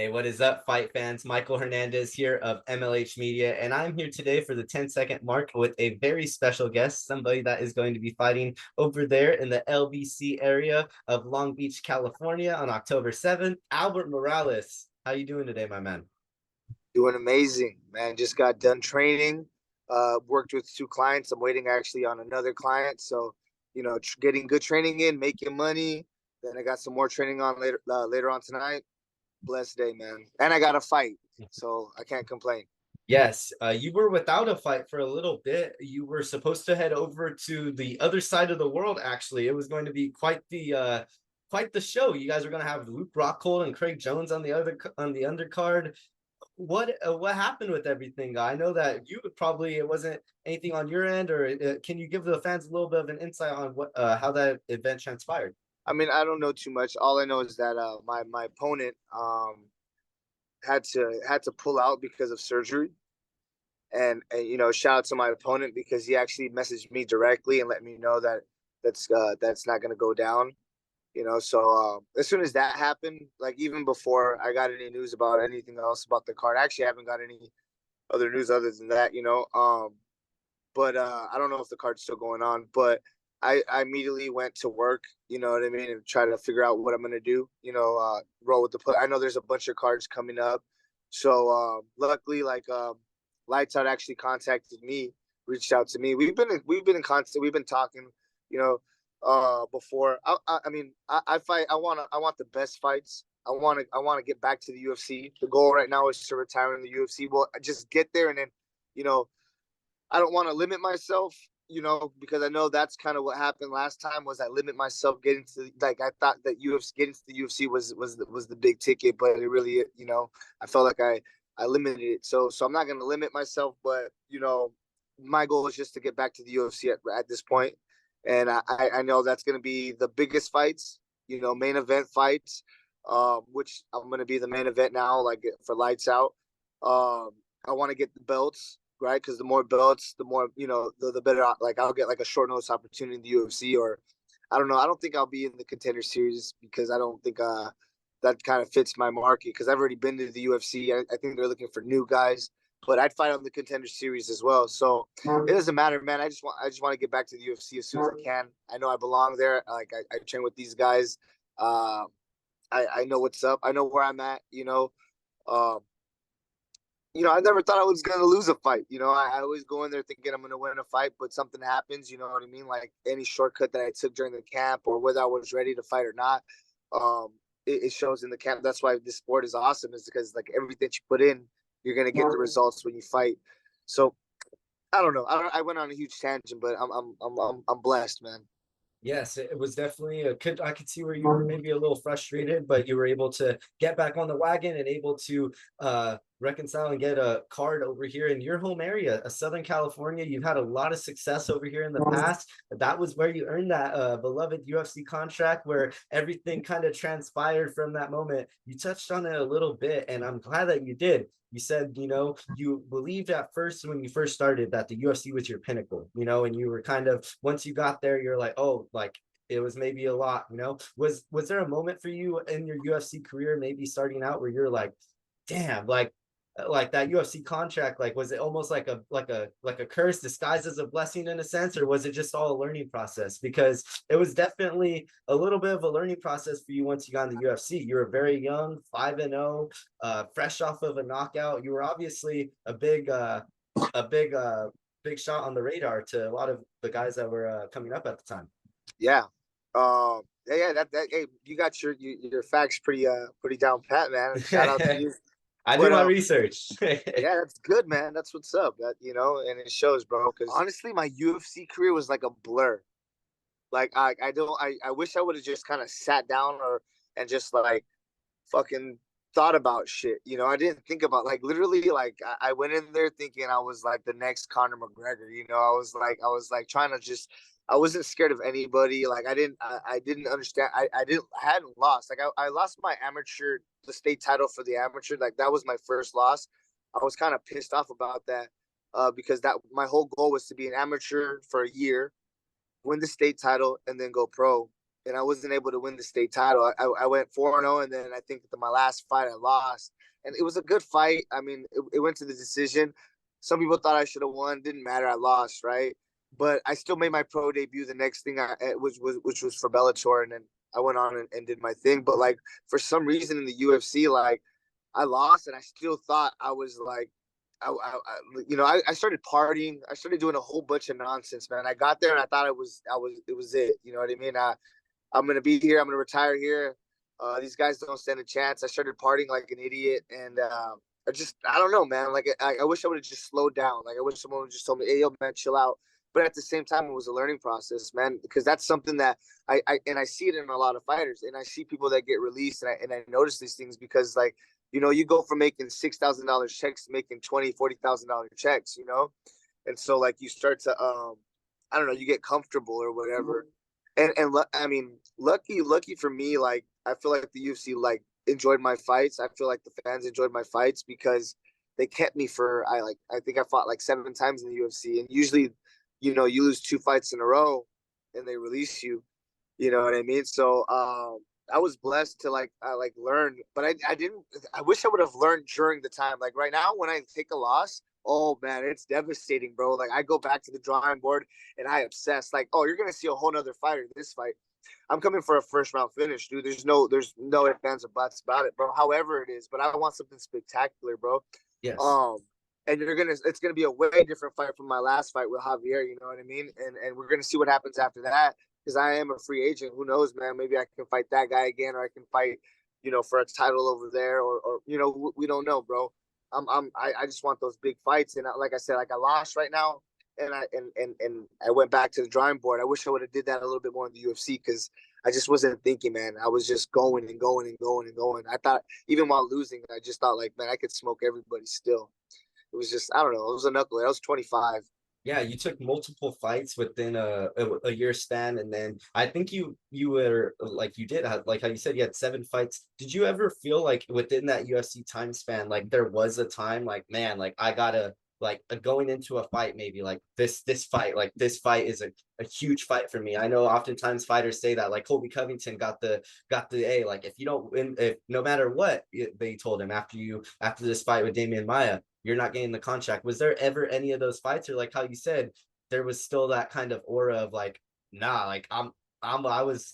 Hey, what is up, fight fans? Michael Hernandez here of MLH Media, and I'm here today for the 10-second mark with a very special guest, somebody that is going to be fighting over there in the LBC area of Long Beach, California on October 7th. Albert Morales, how you doing today, my man? Doing amazing, man. Just got done training. Worked with two clients. I'm waiting actually on another client. So, getting good training in, making money. Then I got some more training on later on tonight. Blessed day, man. And I got a fight, so I can't complain. Yes, you were without a fight for a little bit. You were supposed to head over to the other side of the world, actually. It was going to be quite the show. You guys were going to have Luke Rockhold and Craig Jones on the undercard. What happened with everything? I know that you would probably it wasn't anything on your end, or can you give the fans a little bit of an insight on what how that event transpired? I mean, I don't know too much. All I know is that my opponent had to pull out because of surgery. And shout out to my opponent because he actually messaged me directly and let me know that that's not going to go down. So as soon as that happened, like even before I got any news about anything else about the card, I actually haven't got any other news other than that. But I don't know if the card's still going on, but I immediately went to work, you know what I mean, and try to figure out what I'm gonna do, roll with the play. I know there's a bunch of cards coming up. So luckily, Lights Out actually contacted me, reached out to me. We've been in constant, we've been talking, you know, before. I fight. I want the best fights. I want to get back to the UFC. The goal right now is to retire in the UFC. Well, just get there, and then, you know, I don't want to limit myself, because I know that's kind of what happened last time. Was I limit myself getting to, like, I thought that UFC getting to the UFC was the big ticket, but it really, I felt like I limited it. So I'm not going to limit myself, but my goal is just to get back to the UFC at this point. And I know that's going to be the biggest fights, main event fights, which I'm going to be the main event now, like for Lights Out. I want to get the belts, right? Because the more belts, the more, the better. Like, I'll get like a short notice opportunity in the UFC, or I don't know. I don't think I'll be in the Contender Series because I don't think that kind of fits my market. Because I've already been to the UFC. I think they're looking for new guys, but I'd fight on the Contender Series as well. So it doesn't matter, man. I just want to get back to the UFC as soon as I can. I know I belong there. Like, I train with these guys. Uh, I know what's up. I know where I'm at. Um, I never thought I was going to lose a fight. I always go in there thinking I'm going to win a fight, but something happens, you know what I mean? Like any shortcut that I took during the camp, or whether I was ready to fight or not, it shows in the camp. That's why this sport is awesome, is because, like, everything you put in, you're going to get the results when you fight. So I don't know. I went on a huge tangent, but I'm blessed, man. Yes, it was definitely I could see where you were maybe a little frustrated, but you were able to get back on the wagon and able to reconcile and get a card over here in your home area, Southern California. You've had a lot of success over here in the past. That was where you earned that beloved UFC contract, where everything kind of transpired from that moment. You touched on it a little bit, and I'm glad that you did. You said, you believed at first when you first started that the UFC was your pinnacle, and you were kind of, once you got there, you're like, oh, like it was maybe a lot, was there a moment for you in your UFC career, maybe starting out, where you're like, damn, like that UFC contract, like was it almost like a curse disguised as a blessing in a sense, or was it just all a learning process? Because it was definitely a little bit of a learning process for you once you got in the UFC. You were very young, 5-0, fresh off of a knockout. You were obviously a big shot on the radar to a lot of the guys that were coming up at the time. Yeah. Yeah, that hey, you got your facts pretty down pat, man. Shout out to you. I do But my research. yeah, that's good, man. That's what's up. And it shows, bro. Because honestly, my UFC career was like a blur. Like, I don't I wish I would have just kind of sat down, and just like fucking thought about shit. I didn't think about, like, literally, like, I went in there thinking I was like the next Conor McGregor. I was like trying to just. I wasn't scared of anybody. Like, I didn't understand. I hadn't lost. Like, I lost the state title for the amateur. Like, that was my first loss. I was kind of pissed off about that, because that my whole goal was to be an amateur for a year, win the state title, and then go pro. And I wasn't able to win the state title. I went 4-0, and then I think that my last fight I lost. and it was a good fight. I mean, it went to the decision. Some people thought I should have won. Didn't matter. I lost, right? But I still made my pro debut. The next thing which was for Bellator, and then I went on and did my thing. But like for some reason in the UFC, like I lost, and I still thought I was like, I started partying. I started doing a whole bunch of nonsense, man. I got there and I thought it was it. You know what I mean? I'm gonna be here. I'm gonna retire here. These guys don't stand a chance. I started partying like an idiot, and I don't know, man. Like I wish I would have just slowed down. Like I wish someone would just told me, "Hey, yo, man, chill out." But at the same time, it was a learning process, man, because that's something that I see it in a lot of fighters, and I see people that get released, and I notice these things because like you go from making $6,000 checks to making $20,000-$40,000 checks, and so like you start to I don't know, you get comfortable or whatever, and I mean, lucky for me, like I feel like the UFC like enjoyed my fights. I feel like the fans enjoyed my fights because they kept me for I think I fought like 7 times in the UFC, and usually, you lose 2 fights in a row, and they release you. You know what I mean? So I was blessed to I learn, but I didn't. I wish I would have learned during the time. Like right now, when I take a loss, oh man, it's devastating, bro. Like I go back to the drawing board and I obsess. Like, oh, you're gonna see a whole nother fighter in this fight. I'm coming for a first round finish, dude. There's no ifs, ands, or buts about it, bro. However it is, but I want something spectacular, bro. Yes. Um, and it's gonna be a way different fight from my last fight with Javier. You know what I mean? And we're gonna see what happens after that because I am a free agent. Who knows, man? Maybe I can fight that guy again, or I can fight, for a title over there, or we don't know, bro. I just want those big fights, and like I said, like I lost right now, and I went back to the drawing board. I wish I would have did that a little bit more in the UFC because I just wasn't thinking, man. I was just going and going and going and going. I thought even while losing, I just thought like, man, I could smoke everybody still. It was just I don't know. It was a knuckle. I was 25. Yeah, you took multiple fights within a year span, and then I think you were like you did like how you said you had 7 fights. Did you ever feel like within that UFC time span, like there was a time like, man, like I gotta like going into a fight, maybe like this fight, like this fight is a huge fight for me. I know oftentimes fighters say that, like Colby Covington got the A, like if you don't win, if no matter what they told him after this fight with Damian Maia, you're not getting the contract. Was there ever any of those fights, or like how you said, there was still that kind of aura of like, nah, like I was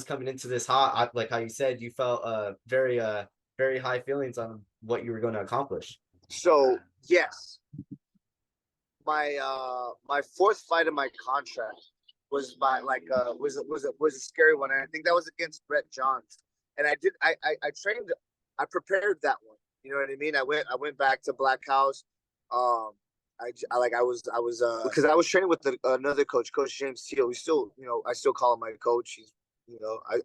coming into this hot, like how you said, you felt very high feelings on what you were going to accomplish. So yes, my 4th fight of my contract was by was a scary one, and I think that was against Brett Johns. And I trained, I prepared that one. You know what I mean? I went back to Black House. Because I was training with another coach, Coach James Teal. We still, I still call him my coach. He's,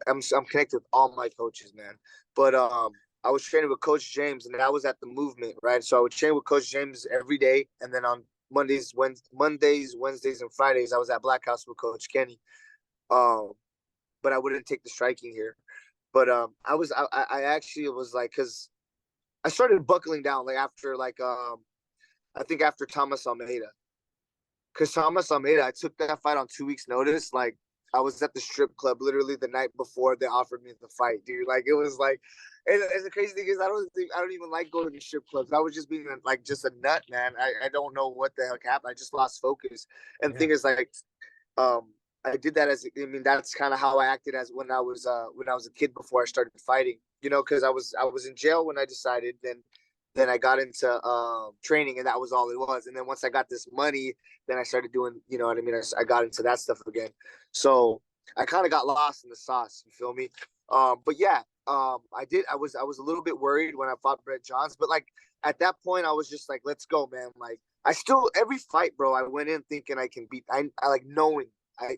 I'm connected with all my coaches, man. But I was training with Coach James, and I was at the movement, right? So I would train with Coach James every day, and then on Mondays, Wednesdays, and Fridays, I was at Black House with Coach Kenny. But I wouldn't take the striking here. But I actually was like, because I started buckling down like after I think after Thomas Almeida. Because Thomas Almeida, I took that fight on 2 weeks' notice. Like I was at the strip club literally the night before they offered me the fight, dude. Like it was like, and the crazy thing is I don't even like going to strip clubs. I was just being like just a nut, man. I don't know what the heck happened. I just lost focus. And the thing is like, I did that that's kind of how I acted as when I was a kid before I started fighting. Because I was in jail when I decided. Then I got into training, and that was all it was. And then once I got this money, then I started doing, you know what I mean? I got into that stuff again. So I kind of got lost in the sauce. You feel me? But yeah, I did. I was a little bit worried when I fought Brett Johns, but like at that point, I was just like, let's go, man. Like I still every fight, bro. I went in thinking I can beat. I like knowing.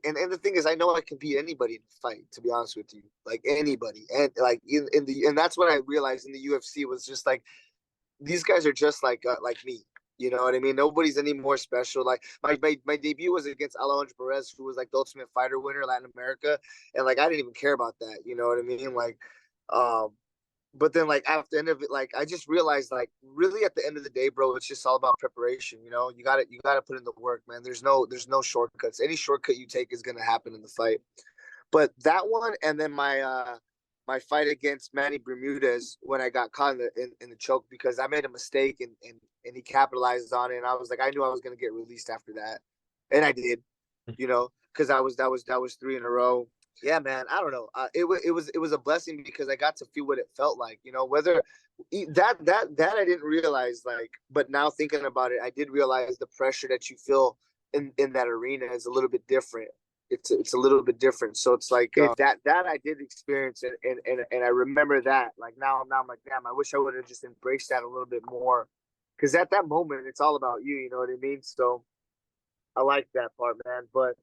And the thing is, I know I can beat anybody in a fight. To be honest with you, like anybody, and like and that's what I realized in the UFC was just like these guys are just like me. You know what I mean? Nobody's any more special. Like my debut was against Alejandro Perez, who was like the Ultimate Fighter winner, Latin America, and like I didn't even care about that. You know what I mean? Like, but then like after the end of it, like I just realized like really at the end of the day, bro, it's just all about preparation. You got to put in the work, man. There's no shortcuts. Any shortcut you take is gonna happen in the fight. But that one, and then my fight against Manny Bermudez when I got caught in the choke, because I made a mistake and he capitalized on it. And I was like, I knew I was going to get released after that. And I did, because that was three in a row. Yeah, man. I don't know. It was a blessing because I got to feel what it felt like, whether that I didn't realize, like, but now thinking about it, I did realize the pressure that you feel in that arena is a little bit different. It's a little bit different. So it's like that I did experience it, and I remember that. Like now I'm like, damn, I wish I would have just embraced that a little bit more, because at that moment it's all about you. You know what I mean? So I like that part, man. But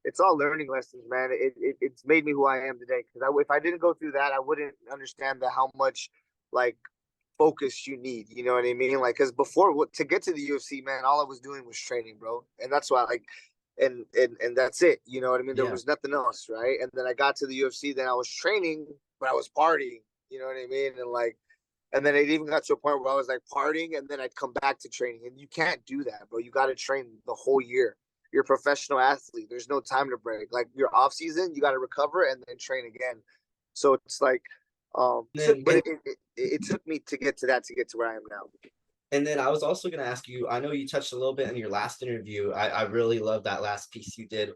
it's all learning lessons, man. It's made me who I am today. Because if I didn't go through that, I wouldn't understand how much like focus you need. You know what I mean? Like, because before, to get to the UFC, man, all I was doing was training, bro, and that's why like. And that's it. You know what I mean? There Yeah. was nothing else, right? And then I got to the UFC, then I was training, but I was partying. You know what I mean? And then it even got to a point where I was like partying, and then I'd come back to training. And you can't do that, bro. You got to train the whole year. You're a professional athlete. There's no time to break. Like your off season, you got to recover and then train again. So it's like, Then, but it took me to get to where I am now. and then I was also going to ask you, I know you touched a little bit in your last interview. I really love that last piece you did.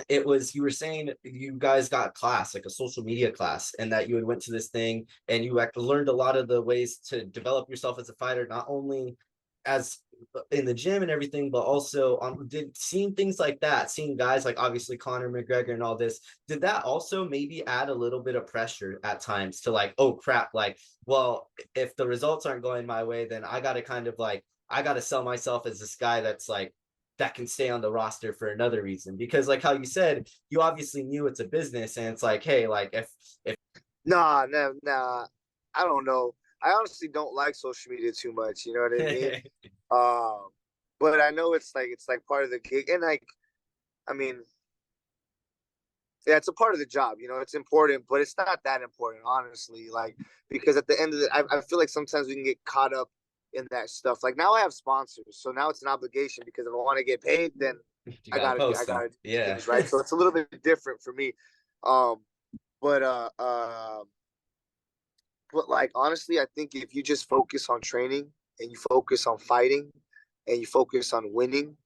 It was, you were saying you guys got class, like a social media class, and that you had went to this thing and you learned a lot of the ways to develop yourself as a fighter, not only as in the gym and everything, but also did seeing things like that, seeing guys like obviously Conor McGregor and all this, did that also maybe add a little bit of pressure at times to like, oh crap, like, well, if the results aren't going my way, then I got to kind of like, I got to sell myself as this guy that's like, that can stay on the roster for another reason, because like how you said, you obviously knew it's a business, and it's like, hey, like if Nah, I don't know. I honestly don't like social media too much. You know what I mean? Um, but I know it's like part of the gig, and like, I mean, yeah, it's a part of the job. It's important, but it's not that important, honestly. Like, because at the end of the, I feel like sometimes we can get caught up in that stuff. Like now I have sponsors, so now it's an obligation, because if I want to get paid, then you I gotta gotta post them, do yeah. things right. So it's a little bit different for me. Um, but but like honestly, I think if you just focus on training and you focus on fighting and you focus on winning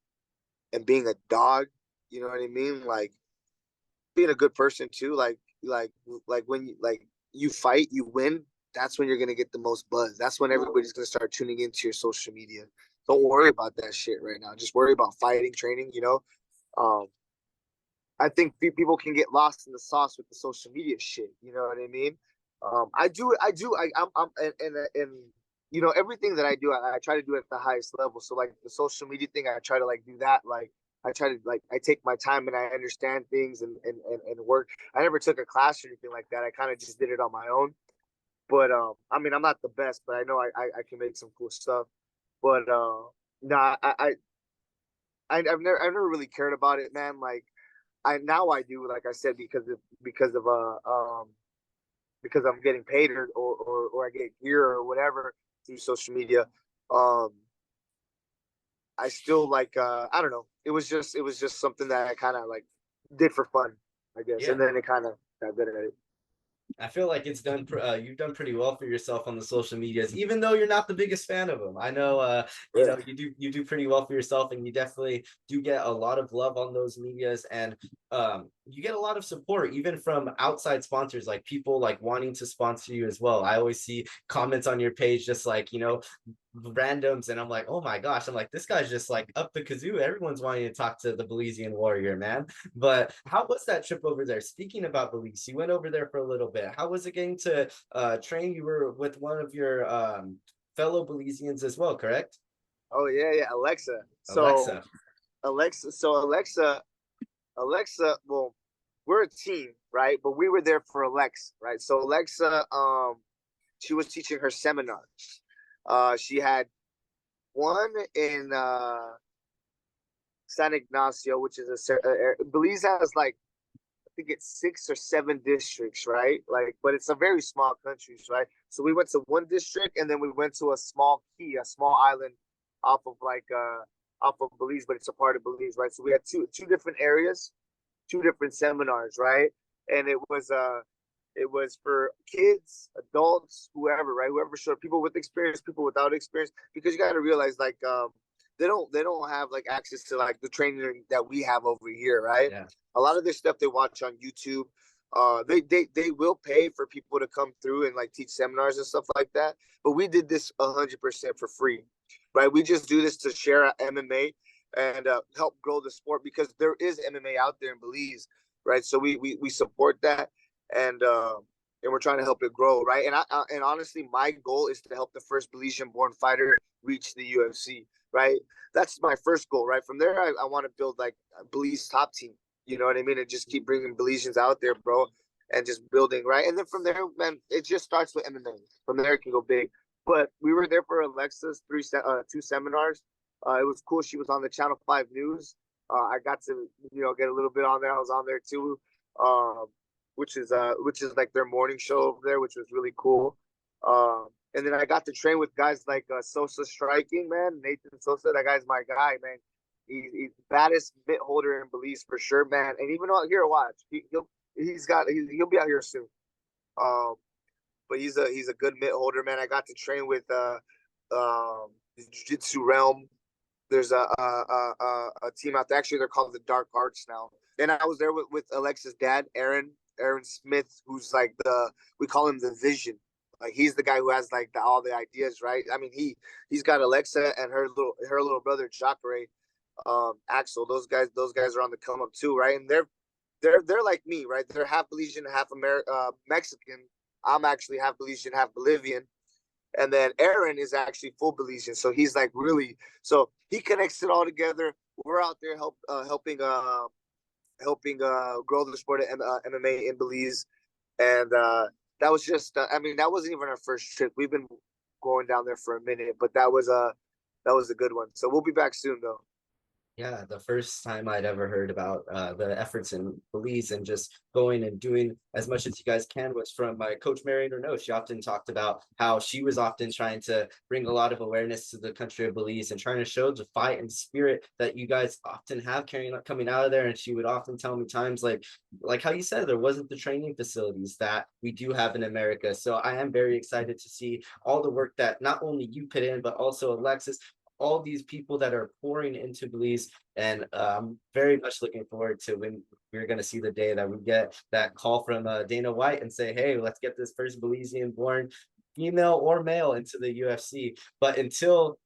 and being a dog, you know what I mean? Like being a good person too. Like when you fight, you win. That's when you're gonna get the most buzz. That's when everybody's gonna start tuning into your social media. Don't worry about that shit right now. Just worry about fighting, training. Um, I think people can get lost in the sauce with the social media shit. You know what I mean? I do. I'm, and everything that I do, I try to do at the highest level. So like the social media thing, I try to like do that. Like I try to like I take my time and I understand things and work. I never took a class or anything like that. I kind of just did it on my own. But I mean, I'm not the best, but I know I can make some cool stuff. But nah, I've never really cared about it, man. Like I do, like I said, because I'm getting paid or I get gear or whatever through social media. Um, I still like I don't know. It was just something that I kind of like did for fun, I guess, Yeah, and then it kind of got good at it. I feel like it's done. You've done pretty well for yourself on the social medias, even though you're not the biggest fan of them. I know, Yeah. you do pretty well for yourself, and you definitely do get a lot of love on those medias, and you get a lot of support even from outside sponsors, like people like wanting to sponsor you as well. I always see comments on your page, just like randoms, and I'm like, oh my gosh, I'm like, this guy's just like up the kazoo. Everyone's wanting to talk to the Belizean Warrior, man. But how was that trip over there? Speaking about Belize, you went over there for a little bit. How was it getting to train? You were with one of your fellow Belizeans as well, correct? Oh yeah, yeah, Alexa. Alexa. Alexa. Well, we're a team, right? But we were there for Alexa, right? So Alexa, she was teaching her seminars. She had one in San Ignacio, which is Belize has like I think it's 6 or 7 districts, right? Like, but it's a very small country, right? So we went to one district and then we went to a small key, a small island off of off of Belize, but it's a part of Belize, right? So we had two different areas, two different seminars, right? And It was for kids, adults, whoever, right? Whoever showed, people with experience, people without experience, because you got to realize, like, they don't have like access to like the training that we have over here, right? Yeah. A lot of this stuff they watch on YouTube. They will pay for people to come through and like teach seminars and stuff like that. But we did this 100% for free, right? We just do this to share MMA and help grow the sport, because there is MMA out there in Belize, right? So we support that, and we're trying to help it grow, right? And honestly, my goal is to help the first Belizean born fighter reach the UFC, right? That's my first goal, right? From there, I want to build like a Belize top team. You know what I mean? And just keep bringing Belizeans out there, bro, and just building, right? And then from there, man, it just starts with MMA. From there, it can go big. But we were there for Alexa's two seminars. It was cool. She was on the Channel 5 News. I got to, get a little bit on there. I was on there too, which is like their morning show over there, which was really cool. And then I got to train with guys like Sosa Striking, man. Nathan Sosa, that guy's my guy, man. He's the baddest mitt holder in Belize for sure, man. And even out here, watch, he'll be out here soon. But he's a good mitt holder, man. I got to train with the Jiu-Jitsu realm. There's a team out there. Actually, they're called the Dark Arts now. And I was there with Alexa's dad, Aaron Smith, who's like we call him the Vision. Like, he's the guy who has like all the ideas, right? I mean, he's got Alexa and her little brother Jacare, Axel. Those guys are on the come up too, right? And they're like me, right? They're half Belizean, half Mexican. I'm actually half Belizean, half Bolivian. And then Aaron is actually full Belizean, so he's like so he connects it all together. We're out there helping grow the sport of MMA in Belize, and that was just that wasn't even our first trip. We've been going down there for a minute, but that was a good one. So we'll be back soon, though. Yeah, the first time I'd ever heard about the efforts in Belize and just going and doing as much as you guys can was from my coach, Mary Renault. She often talked about how she was often trying to bring a lot of awareness to the country of Belize and trying to show the fight and spirit that you guys often have coming out of there. And she would often tell me times like how you said, there wasn't the training facilities that we do have in America. So I am very excited to see all the work that not only you put in, but also Alexis, all these people that are pouring into Belize. And I'm very much looking forward to when we're going to see the day that we get that call from Dana White and say, hey, let's get this first Belizean born female or male into the UFC. But until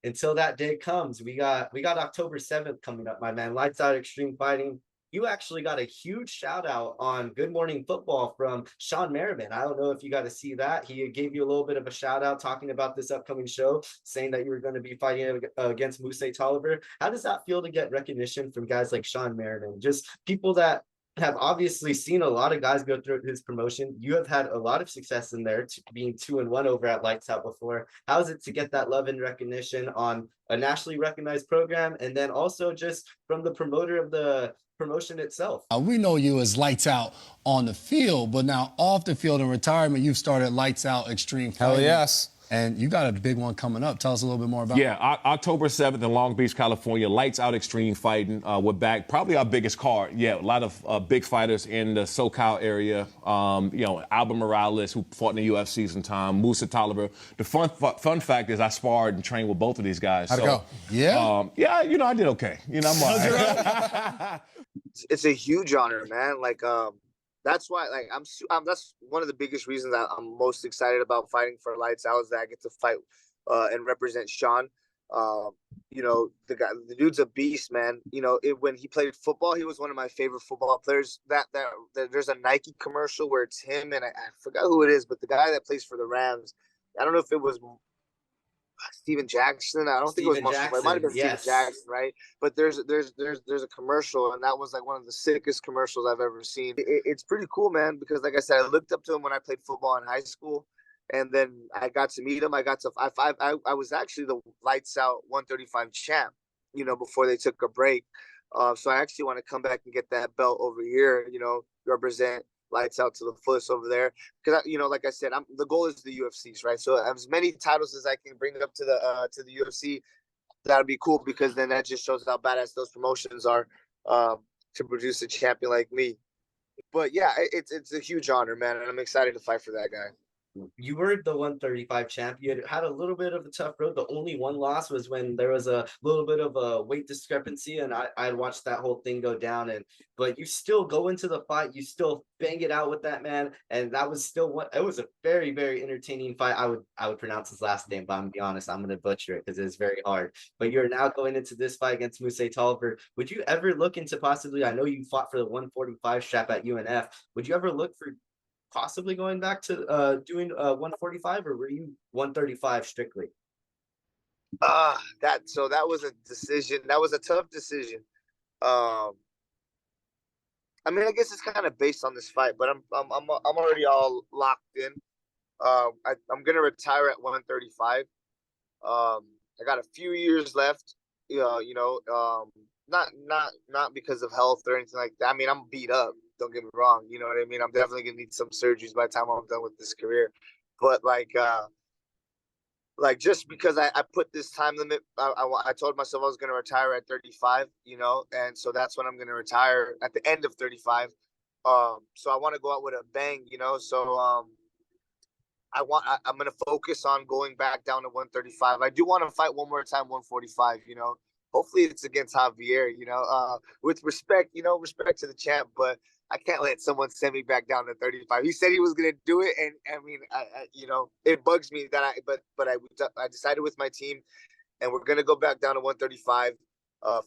that day comes, we got October 7th coming up, my man. Lights Out Extreme Fighting. You actually got a huge shout out on Good Morning Football from Sean Merriman. I don't know if you got to see that. He gave you a little bit of a shout out talking about this upcoming show, saying that you were going to be fighting against Musai Tolliver. How does that feel to get recognition from guys like Sean Merriman? Just people that have obviously seen a lot of guys go through his promotion. You have had a lot of success in there, being 2-1 over at Lights Out before. How is it to get that love and recognition on a nationally recognized program, and then also just from the promoter of the promotion itself? We know you as Lights Out on the field, but now off the field in retirement, you've started Lights Out Extreme Fighting. Hell yes. And you got a big one coming up. Tell us a little bit more about it. Yeah, October 7th in Long Beach, California, Lights Out Extreme Fighting. We're back. Probably our biggest card. Yeah, a lot of big fighters in the SoCal area. Albert Morales, who fought in the UFC some time, Musai Tolliver. The fun fact is I sparred and trained with both of these guys. How'd it go? Yeah? Yeah, I did okay. I'm all right. It's a huge honor, man. That's why, that's one of the biggest reasons that I'm most excited about fighting for Lights Out, is that I get to fight and represent Sean. The dude's a beast, man. When he played football, he was one of my favorite football players. That there's a Nike commercial where it's him and I forgot who it is, but the guy that plays for the Rams. I don't know if it was Steven Jackson. I don't think it was Jackson. It might have been Steven Jackson, right? But there's a commercial, and that was like one of the sickest commercials I've ever seen. It's pretty cool, man, because like I said, I looked up to him when I played football in high school, and then I got to meet him. I was actually the Lights Out 135 champ, before they took a break. So I actually want to come back and get that belt over here, represent Lights Out to the fullest over there, because like I said, the goal is the UFCs, right? So as many titles as I can bring up to the UFC, that'd be cool, because then that just shows how badass those promotions are to produce a champion like me. But yeah, it's a huge honor, man, and I'm excited to fight for that guy. You were the 135 champ. You had a little bit of a tough road. The only one loss was when there was a little bit of a weight discrepancy, and I watched that whole thing go down. And but you still go into the fight, you still bang it out with that man, and that was still what it was a very, very entertaining fight. I would pronounce his last name, but I'm gonna be honest, I'm gonna butcher it because it's very hard. But you're now going into this fight against Musai Tolliver. Would you ever look into possibly? I know you fought for the 145 strap at UNF. Would you ever look for possibly going back to doing 145, or were you 135 strictly? That was a decision. That was a tough decision. Um, I mean, I guess it's kind of based on this fight, but I'm already all locked in. I'm gonna retire at 135. I got a few years left. Not because of health or anything like that. I mean, I'm beat up. Don't get me wrong. You know what I mean? I'm definitely gonna need some surgeries by the time I'm done with this career. But like just because I put this time limit, I told myself I was gonna retire at 35. And so that's when I'm gonna retire at the end of 35. So I want to go out with a bang. So I'm gonna focus on going back down to 135. I do want to fight one more time, 145. Hopefully it's against Javier. With respect, respect to the champ, but I can't let someone send me back down to 35. He said he was gonna do it, and I mean, it bugs me that I decided with my team, and we're gonna go back down to 135.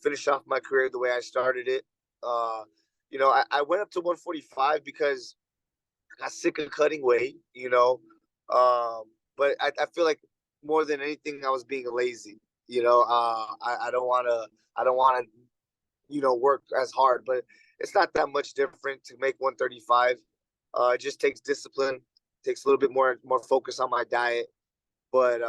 Finish off my career the way I started it. I went up to 145 because I got sick of cutting weight. But I feel like more than anything, I was being lazy. I don't want to. I don't want to. Work as hard, but it's not that much different to make 135. It just takes discipline, takes a little bit more focus on my diet. But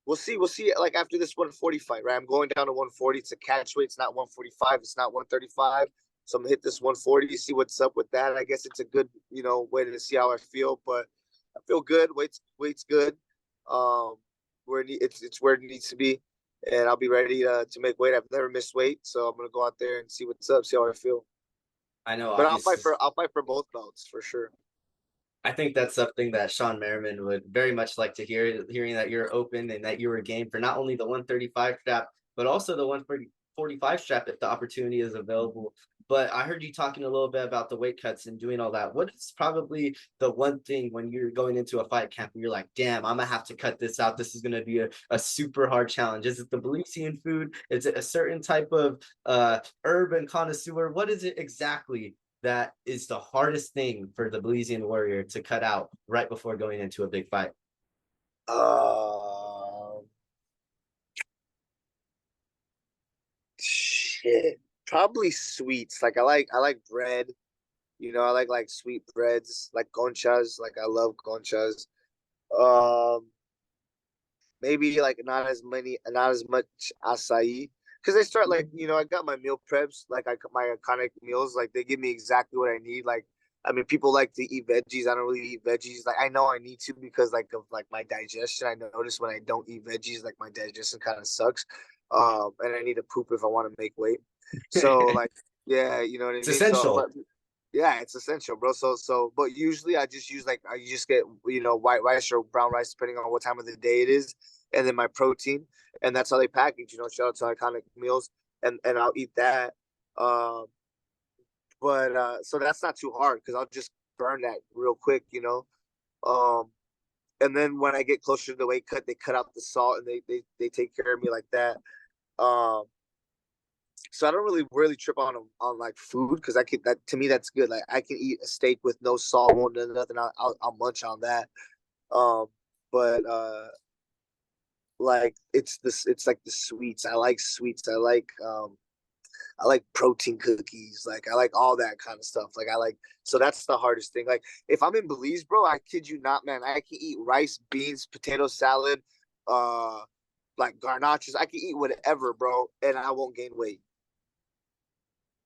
we'll see. We'll see. Like after this 140 fight, right? I'm going down to 140. It's a catch weight. It's not 145. It's not 135. So I'm gonna hit this 140. See what's up with that. I guess it's a good, way to see how I feel. But I feel good. Weight's good. It's where it needs to be, and I'll be ready to make weight. I've never missed weight, so I'm gonna go out there and see what's up, see how I feel. I know, But obviously. I'll fight for both belts for sure. I think that's something that Sean Merriman would very much like to hear, hearing that you're open and that you were game for not only the 135 strap, but also the 145 strap if the opportunity is available. But I heard you talking a little bit about the weight cuts and doing all that. What is probably the one thing when you're going into a fight camp and you're like, damn, I'm gonna have to cut this out. This is gonna be a super hard challenge. Is it the Belizean food? Is it a certain type of urban connoisseur? What is it exactly that is the hardest thing for the Belizean Warrior to cut out right before going into a big fight? Shit. Probably sweets. Like I like bread. I like sweet breads, like conchas. Like I love conchas. Um, Maybe like not as much acai. Because I start like I got my meal preps, like my iconic meals, like they give me exactly what I need. Like I mean, people like to eat veggies. I don't really eat veggies. Like I know I need to because like of like my digestion. I notice when I don't eat veggies, like my digestion kind of sucks. And I need to poop if I want to make weight. So like yeah, you know what I It's mean. So but essential. yeah, it's essential, bro. But usually I just use I just get white rice or brown rice depending on what time of the day it is, and then my protein, and that's how they package. Shout out to Iconic Meals, and I'll eat that. Um, but so that's not too hard because I'll just burn that real quick. Um, and then when I get closer to the weight cut, they cut out the salt and they take care of me like that. Um, so I don't really trip on like food because I can that to me that's good. Like I can eat a steak with no salt, won't do nothing. I'll munch on that. Um, but like it's like the sweets. I like sweets. I like protein cookies. Like I like all that kind of stuff. Like so that's the hardest thing. Like if I'm in Belize, bro, I kid you not, man. I can eat rice, beans, potato salad, like garnaches. I can eat whatever, bro, and I won't gain weight.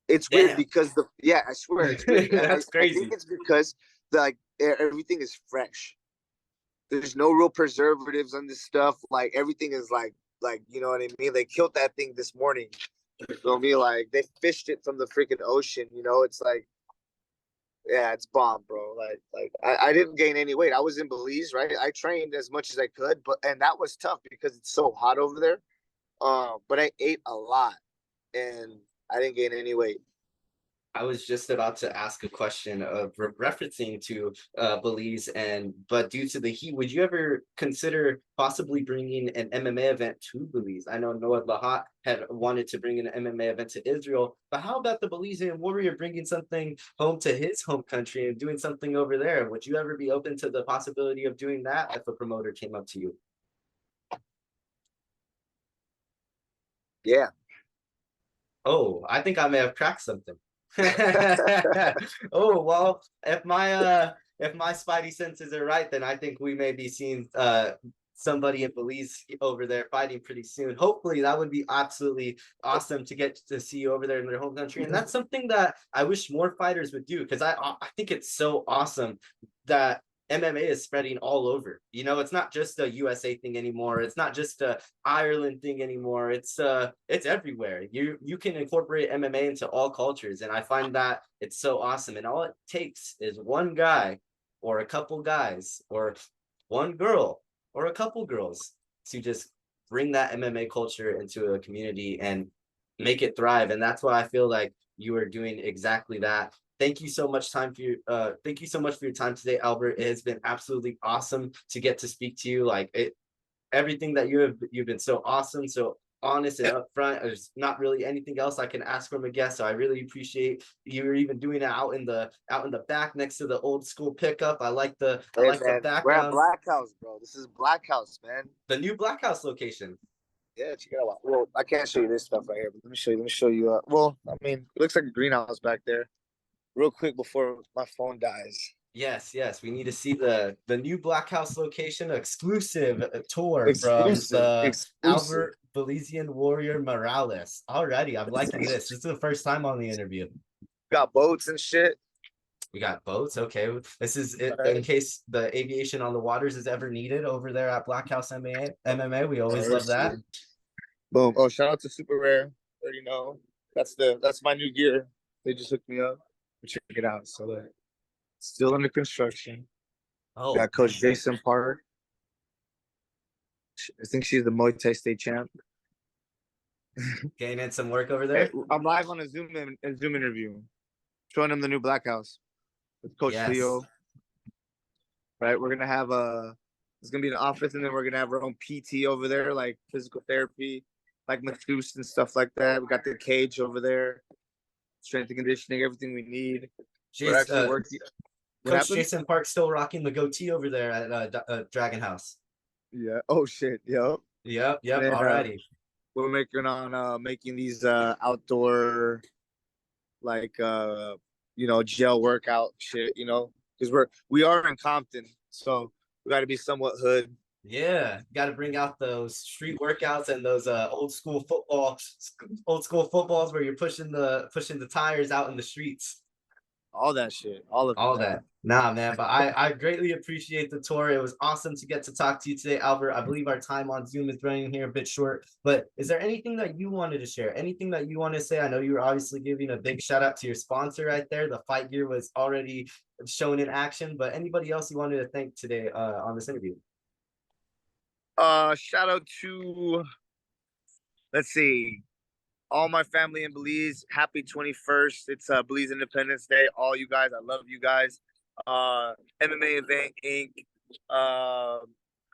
It's weird Damn. because I swear it's weird. And That's I think crazy. it's because everything is fresh. There's no real preservatives on this stuff. Like everything is like you know what I mean? They killed that thing this morning. You feel me? Like they fished it from the freaking ocean, it's like Yeah, it's bomb, bro. I didn't gain any weight. I was in Belize, right? I trained as much as I could, and that was tough because it's so hot over there. But I ate a lot and I didn't gain any weight. I was just about to ask a question of referencing to Belize, but due to the heat, would you ever consider possibly bringing an MMA event to Belize? I know Noah Lahat had wanted to bring an MMA event to Israel, but how about the Belizean Warrior bringing something home to his home country and doing something over there? Would you ever be open to the possibility of doing that if a promoter came up to you? Yeah. Oh, I think I may have cracked something. Oh, well, if my spidey senses are right, then I think we may be seeing somebody in Belize over there fighting pretty soon. Hopefully that would be absolutely awesome to get to see you over there in their home country. And that's something that I wish more fighters would do, because I think it's so awesome that MMA is spreading all over. You know, it's not just a USA thing anymore. It's not just a Ireland thing anymore. It's everywhere. You can incorporate MMA into all cultures, and I find that it's so awesome. And all it takes is one guy or a couple guys or one girl or a couple girls to just bring that MMA culture into a community and make it thrive. And that's why I feel like you are doing exactly that. Thank you so much thank you so much for your time today, Albert. It has been absolutely awesome to get to speak to you. Everything that you've been so awesome, so honest and upfront. There's not really anything else I can ask from a guest. So I really appreciate you even doing it out in the back next to the old school pickup. I like the Man, we're at background. Black House, bro. This is Black House, man. The new Black House location. Yeah, check it out. Well, I can't show you this stuff right here, but let me show you. Let me show you. Well, I mean, it looks like a greenhouse back there. Real quick before my phone dies. Yes, we need to see the new Black House location, exclusive tour from Exclusive. the Exclusive. Albert Belizean Warrior Morales. Alrighty, I'm liking this. This is the first time on the interview. Got boats and shit. We got boats. Okay, this is it, Right. in case the aviation on the waters is ever needed over there at Black House MMA. We always love that. Boom. Oh, shout out to Super Rare. Already know. That's my new gear. They just hooked me up. Check it out. So still under construction. Oh, Got Coach Jason Park. I think she's the Muay Thai state champ. getting in some work over there. I'm live on a Zoom interview, showing them the new Black House with Coach Leo. Right, we're gonna have it's gonna be an office, and then we're gonna have our own PT over there, like physical therapy, like masseuse and stuff like that. We got the cage over there, strength and conditioning, everything we need. We're actually working. Coach Jason Park still rocking the goatee over there at Dragon House. Yeah. Oh shit. Yep. Yep. Then, Alrighty. We're making these outdoor, like gel workout shit. Because we are in Compton, so we got to be somewhat hood. Yeah, got to bring out those street workouts and those old school footballs where you're pushing the tires out in the streets. All that shit, all that. Nah, man, but I greatly appreciate the tour. It was awesome to get to talk to you today, Albert. I believe our time on Zoom is running here a bit short, but is there anything that you wanted to share? Anything that you want to say? I know you were obviously giving a big shout out to your sponsor right there. The fight gear was already shown in action, but anybody else you wanted to thank today on this interview? Shout out to, let's see, all my family in Belize. Happy 21st. It's Belize Independence Day. All you guys, I love you guys. MMA Event Inc.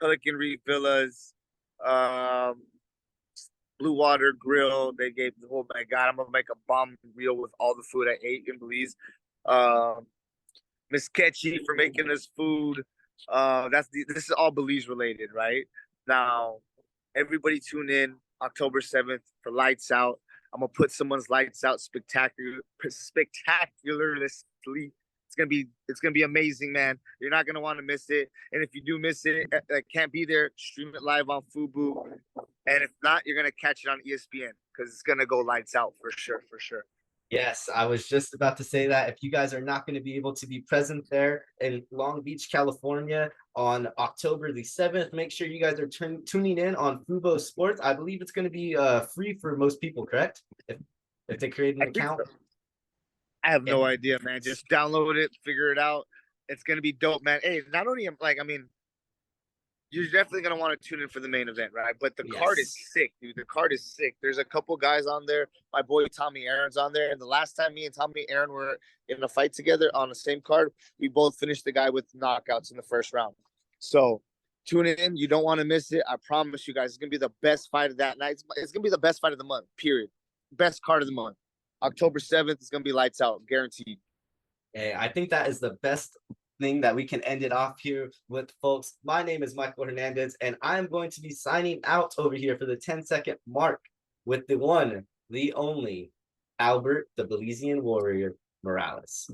Pelican Reef Villas. Blue Water Grill. They gave the whole, my God, I'm gonna make a bomb reel with all the food I ate in Belize. Miss Ketchy for making us food. This is all Belize related, right? Now, everybody tune in October 7th for Lights Out. I'm gonna put someone's lights out spectacularly. It's gonna be amazing, man. You're not gonna want to miss it. And if you do miss it, can't be there, stream it live on Fubo. And if not, you're gonna catch it on ESPN because it's gonna go lights out for sure. Yes, I was just about to say that if you guys are not going to be able to be present there in Long Beach, California on October the 7th, make sure you guys are tuning in on Fubo Sports. I believe it's going to be free for most people, correct? If they create an account. I have no idea, man. Just download it, figure it out. It's gonna be dope, man. Hey, not only like, I mean, you're definitely gonna want to tune in for the main event, right? But the card is sick, dude. The card is sick. There's a couple guys on there. My boy Tommy Aaron's on there, and the last time me and Tommy Aaron were in a fight together on the same card, we both finished the guy with knockouts in the first round. So tune in. You don't want to miss it. I promise you guys, it's gonna be the best fight of that night. It's gonna be the best fight of the month. Period. Best card of the month. October 7th is gonna be lights out, guaranteed. Hey, I think that is the best thing that we can end it off here with, folks. My name is Michael Hernandez, and I'm going to be signing out over here for the 10-second mark with the one, the only, Albert the Belizean Warrior Morales.